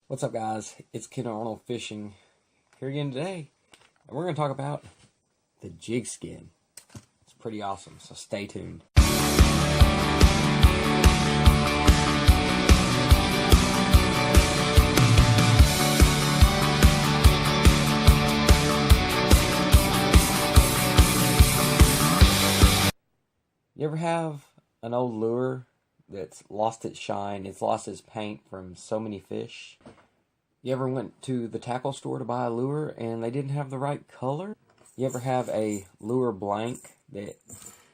What's up, guys? It's Ken Arnold Fishing here again today, and we're going to talk about the JigSkin. It's pretty awesome, so stay tuned. You ever have an old lure that's lost its shine, it's lost its paint from so many fish? You ever went to the tackle store to buy a lure and they didn't have the right color? You ever have a lure blank that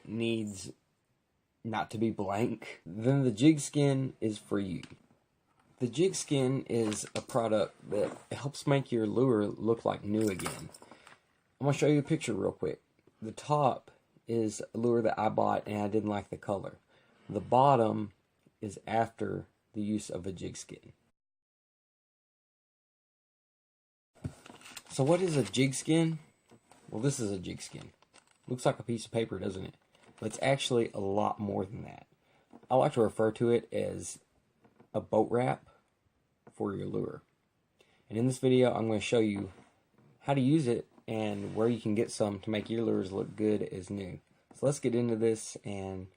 needs not to be blank? Then the JigSkin is for you. The JigSkin is a product that helps make your lure look like new again. I'm going to show you a picture real quick. The top is a lure that I bought and I didn't like the color. The bottom is after the use of a JigSkin. So what is a JigSkin? Well, this is a JigSkin. Looks like a piece of paper, doesn't it? But it's actually a lot more than that. I like to refer to it as a boat wrap for your lure. And in this video, I'm going to show you how to use it and where you can get some to make your lures look good as new. So let's get into this and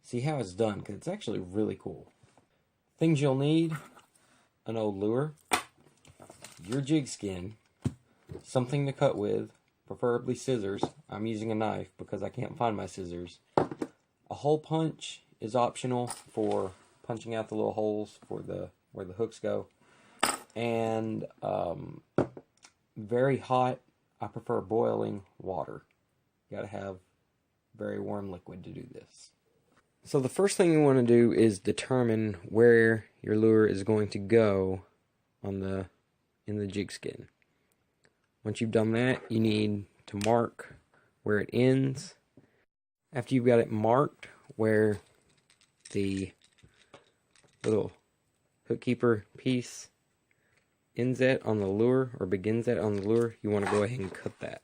see how it's done, because it's actually really cool. Things you'll need: an old lure, your JigSkin, something to cut with, preferably scissors. I'm using a knife because I can't find my scissors. A hole punch is optional for punching out the little holes for where the hooks go. And very hot, I prefer boiling water. You gotta have very warm liquid to do this. So the first thing you want to do is determine where your lure is going to go in the JigSkin. Once you've done that, you need to mark where it ends. After you've got it marked where the little hook keeper piece ends at on the lure, or begins at on the lure, you want to go ahead and cut that.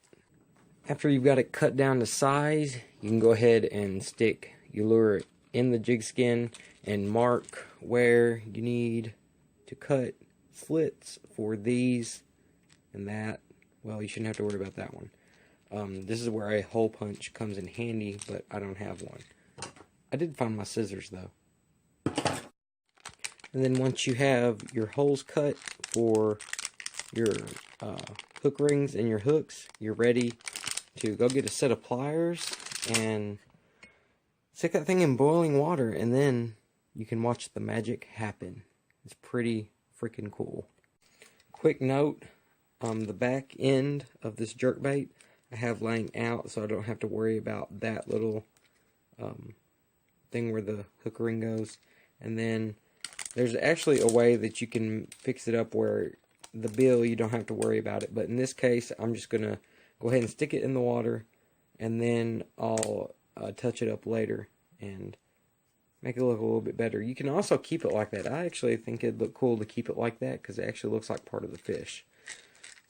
After you've got it cut down to size, you can go ahead and stick your lure in the JigSkin and mark where you need to cut slits for these and that. Well, you shouldn't have to worry about that one. This is where a hole punch comes in handy, but I don't have one. I did find my scissors, though. And then once you have your holes cut for your hook rings and your hooks, you're ready to go get a set of pliers and stick that thing in boiling water, and then you can watch the magic happen. It's pretty freaking cool. Quick note, the back end of this jerkbait I have laying out so I don't have to worry about that little thing where the hook ring goes. And then there's actually a way that you can fix it up where the bill, you don't have to worry about it. But in this case, I'm just going to go ahead and stick it in the water, and then I'll touch it up later and make it look a little bit better. You can also keep it like that. I actually think it'd look cool to keep it like that because it actually looks like part of the fish.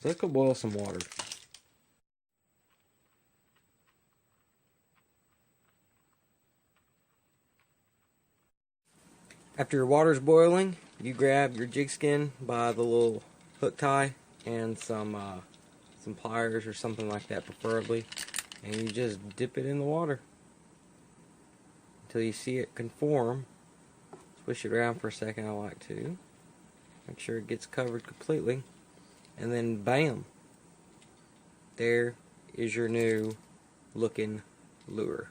So let's go boil some water. After your water's boiling, you grab your JigSkin by the little hook tie and some pliers or something like that, preferably, and you just dip it in the water until you see it conform. Swish it around for a second. I like to make sure it gets covered completely, and then bam, there is your new looking lure.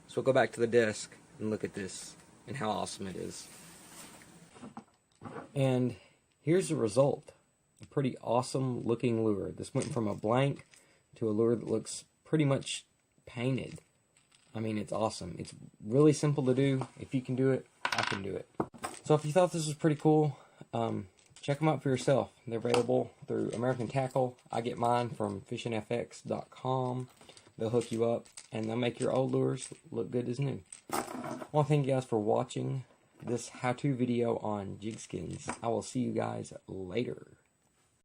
So we'll go back to the desk and look at this and how awesome it is. And here's the result. A pretty awesome looking lure. This went from a blank to a lure that looks pretty much painted. I mean, it's awesome. It's really simple to do. If you can do it, I can do it. So if you thought this was pretty cool, check them out for yourself. They're available through American Tackle. I get mine from fishingfx.com. They'll hook you up, and they'll make your old lures look good as new. I want to thank you guys for watching this how-to video on JigSkinz. I will see you guys later.